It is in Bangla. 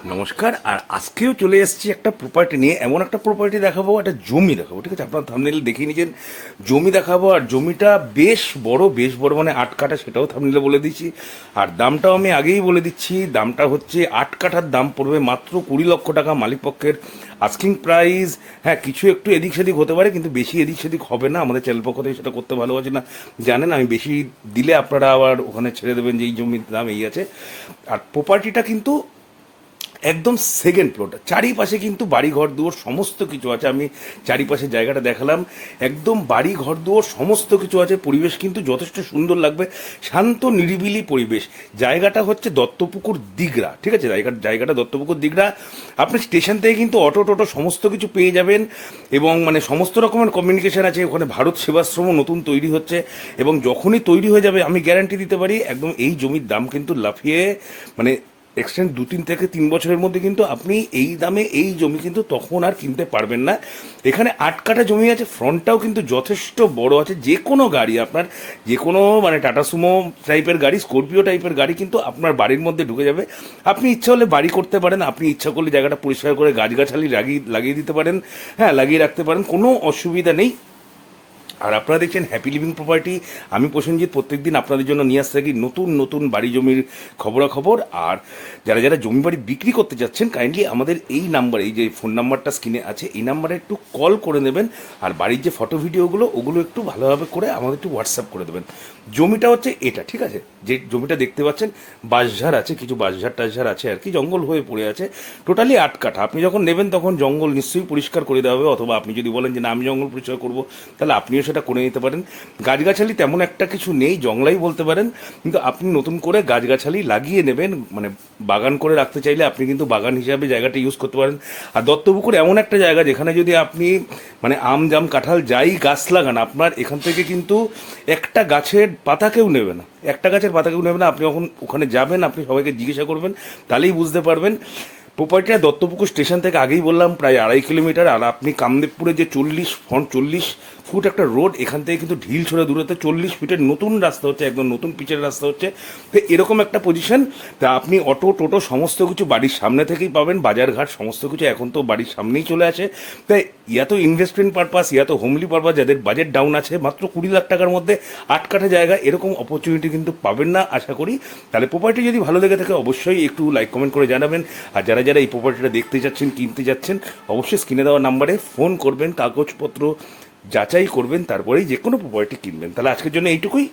নমস্কার। আর আজকেও চলে এসেছি একটা প্রপার্টি নিয়ে, এমন একটা প্রপার্টি দেখাবো, একটা জমি দেখাবো, ঠিক আছে? আপনার থাম্বনেল দেখে নিয়েছেন, জমি দেখাবো। আর জমিটা বেশ বড় মানে 8 কাঠা, সেটাও থাম্বনেলে বলে দিচ্ছি। আর দামটাও আমি আগেই বলে দিচ্ছি, দামটা হচ্ছে 8 কাঠার দাম পড়বে মাত্র 20 লক্ষ টাকা মালিক পক্ষের আস্কিং প্রাইস। হ্যাঁ, কিছু একটু এদিক সেদিক হতে পারে, কিন্তু বেশি এদিক সেদিক হবে না। আমাদের চ্যানেল পক্ষ থেকে সেটা করতে ভালোবাসি না, জানেন। আমি বেশি দিলে আপনারা আবার ওখানে ছেড়ে দেবেন যে এই জমির দাম এই আছে। আর প্রপার্টিটা কিন্তু একদম সেকেন্ড ফ্লোরটা, চারিপাশে কিন্তু বাড়ি ঘর দুয়ার সমস্ত কিছু আছে। আমি চারিপাশে জায়গাটা দেখালাম, একদম বাড়ি ঘর দুয়ার সমস্ত কিছু আছে। পরিবেশ কিন্তু যথেষ্ট সুন্দর লাগবে, শান্ত নিরিবিলি পরিবেশ। জায়গাটা হচ্ছে দত্তপুকুর দিঘরা, ঠিক আছে? জায়গাটা দত্তপুকুর দিঘরা। আপনি স্টেশন থেকে কিন্তু অটো টোটো সমস্ত কিছু পেয়ে যাবেন, এবং মানে সমস্ত রকমের কমিউনিকেশন আছে। ওখানে ভারত সেবাশ্রমও নতুন তৈরি হচ্ছে, এবং যখনই তৈরি হয়ে যাবে আমি গ্যারান্টি দিতে পারি একদম এই জমির দাম কিন্তু লাফিয়ে মানে এক্সটেন্ড 2-3 থেকে 3 বছরের মধ্যে কিন্তু আপনি এই দামে এই জমি কিন্তু তখন আর কিনতে পারবেন না। এখানে 8 কাঠা জমি আছে, ফ্রন্টটাও কিন্তু যথেষ্ট বড় আছে। যে কোনো গাড়ি আপনার, যে কোনো মানে টাটা সুমো টাইপের গাড়ি, স্করপিও টাইপের গাড়ি কিন্তু আপনার বাড়ির মধ্যে ঢুকে যাবে। আপনি ইচ্ছা হলে বাড়ি করতে পারেন, আপনি ইচ্ছা করলে জায়গাটা পরিষ্কার করে গাছগাছালি লাগিয়ে দিতে পারেন, হ্যাঁ লাগিয়ে রাখতে পারেন, কোনো অসুবিধা নেই। আর আপনারা দেখছেন হ্যাপি লিভিং প্রপার্টি। আমি প্রসেনজিৎ প্রত্যেকদিন আপনাদের জন্য নিয়ে আসতে থাকি নতুন নতুন বাড়ি জমির খবরাখবর। আর যারা যারা জমি বাড়ি বিক্রি করতে যাচ্ছেন, কাইন্ডলি আমাদের এই নাম্বার, এই যে ফোন নাম্বারটা স্ক্রিনে আছে, এই নাম্বারে একটু কল করে নেবেন। আর বাড়ির যে ফটো ভিডিওগুলো ওগুলো একটু ভালোভাবে করে আমাদের একটু হোয়াটসঅ্যাপ করে দেবেন। জমিটা হচ্ছে এটা, ঠিক আছে? যে জমিটা দেখতে পাচ্ছেন, বাঁশঝাড় আছে, কিছু বাঁশঝাড় টাশঝাড় আছে আর কি, জঙ্গল হয়ে পড়ে আছে। টোটালি 8 কাঠা। আপনি যখন নেবেন তখন জঙ্গল নিশ্চয়ই পরিষ্কার করে দেওয়া হবে, অথবা আপনি যদি বলেন যে না আমি জঙ্গল পরিষ্কার করবো, তাহলে আপনিও সেটা করে নিতে পারেন। গাছগাছালি তেমন একটা কিছু নেই, জংলাই বলতে পারেন, কিন্তু আপনি নতুন করে গাছগাছালি লাগিয়ে নেবেন। মানে বাগান করে রাখতে চাইলে আপনি কিন্তু বাগান হিসাবে জায়গাটা ইউজ করতে পারেন। আর দত্তপুকুর এমন একটা জায়গা যেখানে যদি আপনি মানে আম জাম কাঁঠাল যাই গাছ লাগান, আপনার এখান থেকে কিন্তু একটা গাছের পাতা কেউ নেবে না, একটা গাছের পাতা কেউ নেবে না। আপনি যখন ওখানে যাবেন, আপনি সবাইকে জিজ্ঞাসা করবেন, তাহলেই বুঝতে পারবেন। প্রপার্টিটা দত্তপুকুর স্টেশন থেকে আগেই বললাম প্রায় 2.5 কিলোমিটার। আর আপনি কামদেবপুরে যে 40 ফুট একটা রোড, এখান থেকে কিন্তু ঢিল ছড়া দূরত্বে 40 ফিটের নতুন রাস্তা হচ্ছে, একদম নতুন পিচের রাস্তা হচ্ছে। তো এরকম একটা পজিশন, তা আপনি অটো টোটো সমস্ত কিছু বাড়ির সামনে থেকেই পাবেন, বাজারঘাট সমস্ত কিছু এখন তো বাড়ির সামনেই চলে আসে। তাই ইয়াতো ইনভেস্টমেন্ট পারপাস, ইয়াতো হোমলি পারপাস, যাদের বাজেট ডাউন আছে, মাত্র 20 লাখ টাকার মধ্যে 8 কাঠা জায়গা, এরকম অপরচুনিটি কিন্তু পাবেন না আশা করি। তাহলে প্রপার্টি যদি ভালো লেগে থাকে অবশ্যই একটু লাইক কমেন্ট করে জানাবেন। আর যারা যারা এই প্রপার্টিটা দেখতে যাচ্ছেন, কিনতে যাচ্ছেন, অবশ্যই স্ক্রিনে দেওয়া নাম্বারে ফোন করবেন, কাগজপত্র যাচাই করবেন, তারপরেই যে কোনো প্রপার্টি কিনবেন। তাহলে আজকের জন্য এইটুকুই।